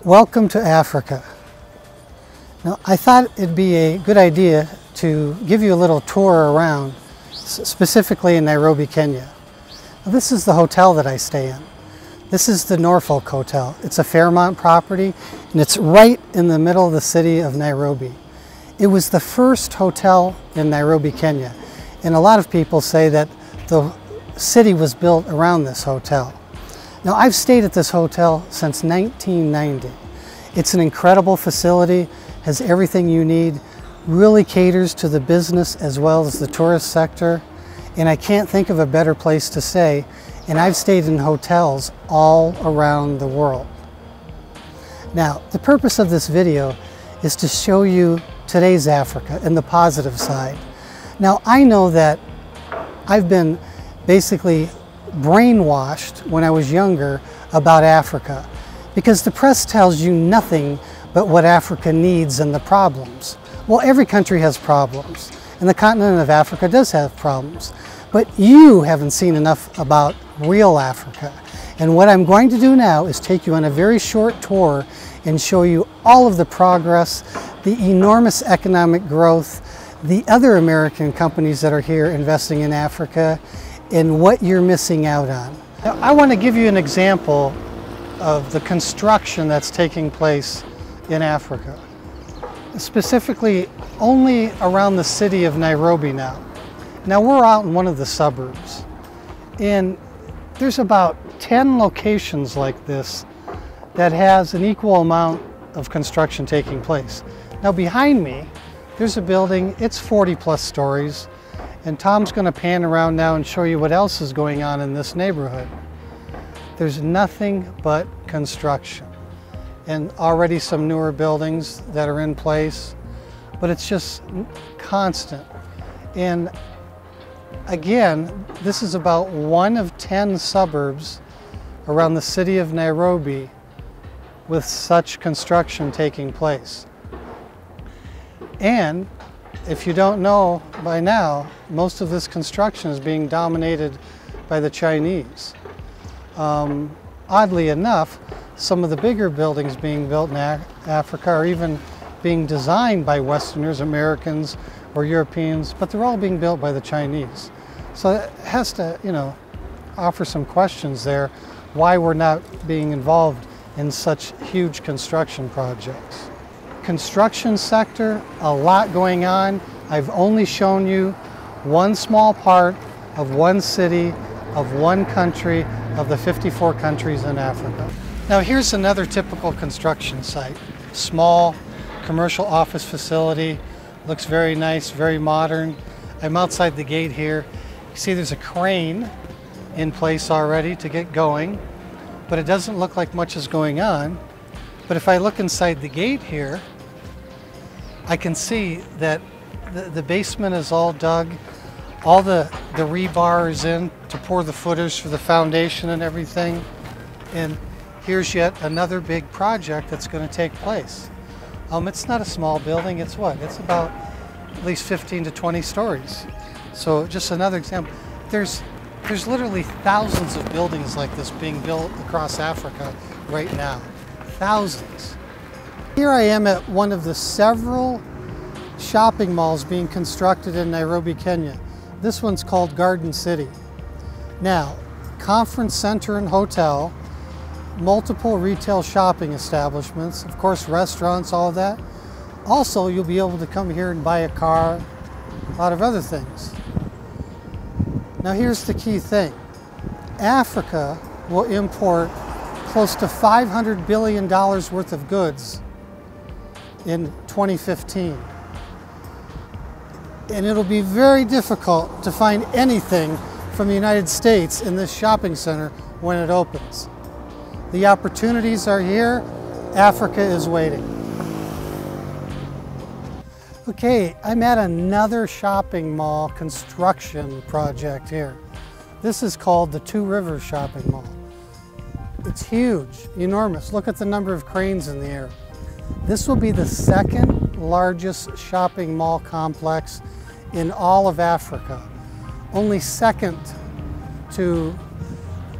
Welcome to Africa. Now, I thought it'd be a good idea to give you a little tour around, specifically in Nairobi, Kenya. Now, this is the hotel that I stay in. This is the Norfolk Hotel. It's a Fairmont property, and it's right in the middle of the city of Nairobi. It was the first hotel in Nairobi, Kenya, and a lot of people say that the city was built around this hotel. Now, I've stayed at this hotel since 1990. It's an incredible facility, has everything you need, really caters to the business as well as the tourist sector, and I can't think of a better place to stay, and I've stayed in hotels all around the world. Now, the purpose of this video is to show you today's Africa and the positive side. Now, I know that I've been basically brainwashed when I was younger about Africa, because the press tells you nothing but what Africa needs and the problems. Well, every country has problems, and the continent of Africa does have problems, but you haven't seen enough about real Africa. And what I'm going to do now is take you on a very short tour and show you all of the progress, the enormous economic growth, the other American companies that are here investing in Africa, and what you're missing out on. Now, I want to give you an example of the construction that's taking place in Africa, specifically only around the city of Nairobi now. Now, we're out in one of the suburbs, and there's about 10 locations like this that has an equal amount of construction taking place. Now, behind me, there's a building, it's 40+ stories, and Tom's going to pan around now and show you what else is going on in this neighborhood. There's nothing but construction, and already some newer buildings that are in place, but it's just constant. And again, this is about one of 10 suburbs around the city of Nairobi with such construction taking place. And if you don't know by now, most of this construction is being dominated by the Chinese. Oddly enough, some of the bigger buildings being built in Africa are even being designed by Westerners, Americans, or Europeans, but they're all being built by the Chinese. So it has to, offer some questions there, why we're not being involved in such huge construction projects. Construction sector, a lot going on. I've only shown you one small part of one city, of one country, of the 54 countries in Africa. Now, here's another typical construction site. Small commercial office facility, looks very nice, very modern. I'm outside the gate here. You see there's a crane in place already to get going, but it doesn't look like much is going on. But if I look inside the gate here, I can see that the basement is all dug, all the rebar is in to pour the footers for the foundation and everything. And here's yet another big project that's going to take place. It's not a small building, it's what? It's about at least 15 to 20 stories. So just another example. There's literally thousands of buildings like this being built across Africa right now. Thousands. Here I am at one of the several shopping malls being constructed in Nairobi, Kenya. This one's called Garden City. Now, conference center and hotel, multiple retail shopping establishments, of course restaurants, all of that. Also, you'll be able to come here and buy a car, a lot of other things. Now here's the key thing. Africa will import close to $500 billion worth of goods in 2015. And it'll be very difficult to find anything from the United States in this shopping center when it opens. The opportunities are here. Africa is waiting. Okay, I'm at another shopping mall construction project here. This is called the Two Rivers Shopping Mall. It's huge, enormous. Look at the number of cranes in the air. This will be the second largest shopping mall complex in all of Africa, only second to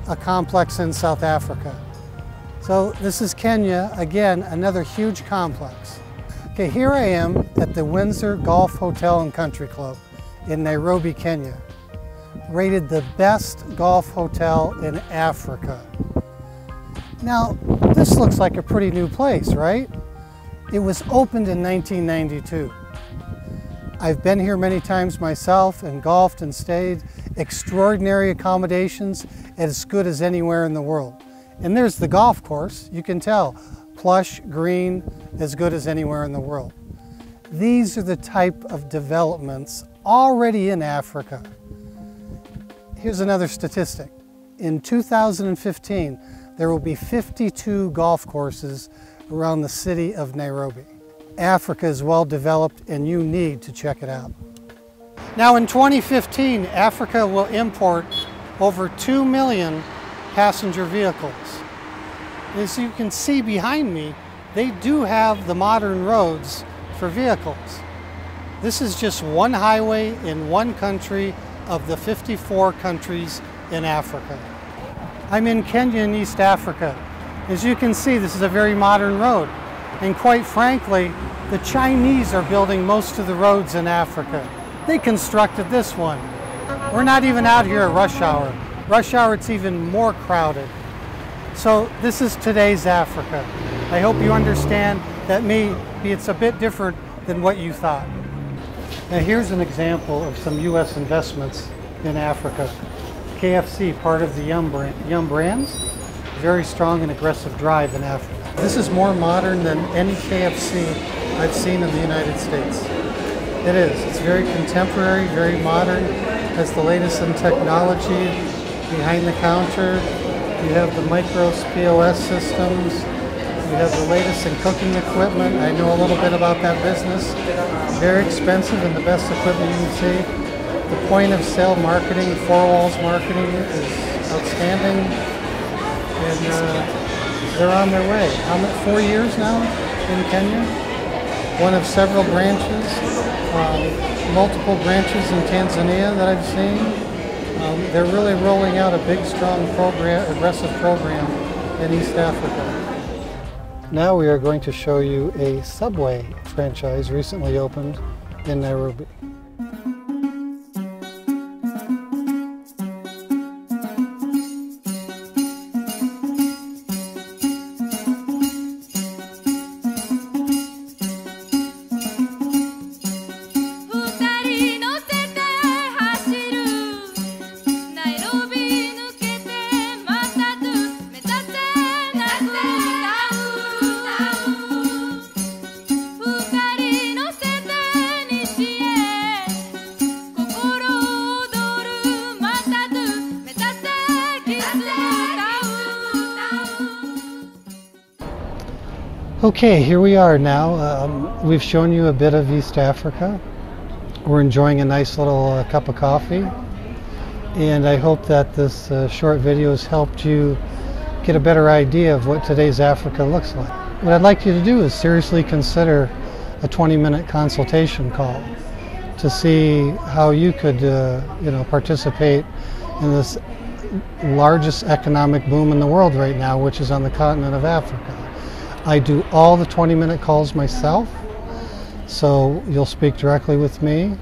a complex in South Africa. So this is Kenya, again, another huge complex. Okay, here I am at the Windsor Golf Hotel and Country Club in Nairobi, Kenya, rated the best golf hotel in Africa. Now, this looks like a pretty new place, right? It was opened in 1992. I've been here many times myself and golfed and stayed. Extraordinary accommodations, as good as anywhere in the world. And there's the golf course, you can tell. Plush, green, as good as anywhere in the world. These are the type of developments already in Africa. Here's another statistic. In 2015, there will be 52 golf courses around the city of Nairobi. Africa is well developed and you need to check it out. Now in 2015, Africa will import over 2 million passenger vehicles. As you can see behind me, they do have the modern roads for vehicles. This is just one highway in one country of the 54 countries in Africa. I'm in Kenya in East Africa. As you can see, this is a very modern road. And quite frankly, the Chinese are building most of the roads in Africa. They constructed this one. We're not even out here at rush hour. Rush hour, it's even more crowded. So this is today's Africa. I hope you understand that maybe it's a bit different than what you thought. Now here's an example of some U.S. investments in Africa. KFC, part of the Yum Brands, very strong and aggressive drive in Africa. This is more modern than any KFC I've seen in the United States. It is. It's very contemporary, very modern, has the latest in technology. Behind the counter, you have the Micros POS systems. You have the latest in cooking equipment. I know a little bit about that business. Very expensive and the best equipment you can see. The point of sale marketing, four walls marketing is outstanding. And they're on their way. How many, 4 years now in Kenya? One of several branches. Multiple branches in Tanzania that I've seen. They're really rolling out a big, strong program, aggressive program in East Africa. Now we are going to show you a Subway franchise recently opened in Nairobi. Okay, here we are now. We've shown you a bit of East Africa. We're enjoying a nice little cup of coffee. And I hope that this short video has helped you get a better idea of what today's Africa looks like. What I'd like you to do is seriously consider a 20-minute consultation call to see how you could participate in this largest economic boom in the world right now, which is on the continent of Africa. I do all the 20-minute calls myself, so you'll speak directly with me,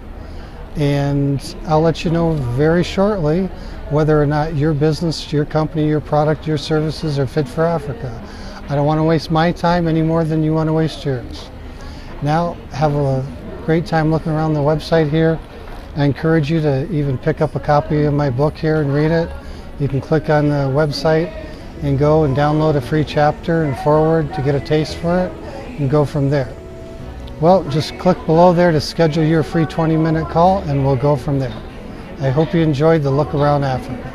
and I'll let you know very shortly whether or not your business, your company, your product, your services are fit for Africa. I don't want to waste my time any more than you want to waste yours. Now, have a great time looking around the website here. I encourage you to even pick up a copy of my book here and read it. You can click on the website and go and download a free chapter and forward to get a taste for it and go from there. Well, just click below there to schedule your free 20-minute call and we'll go from there. I hope you enjoyed the look around Africa.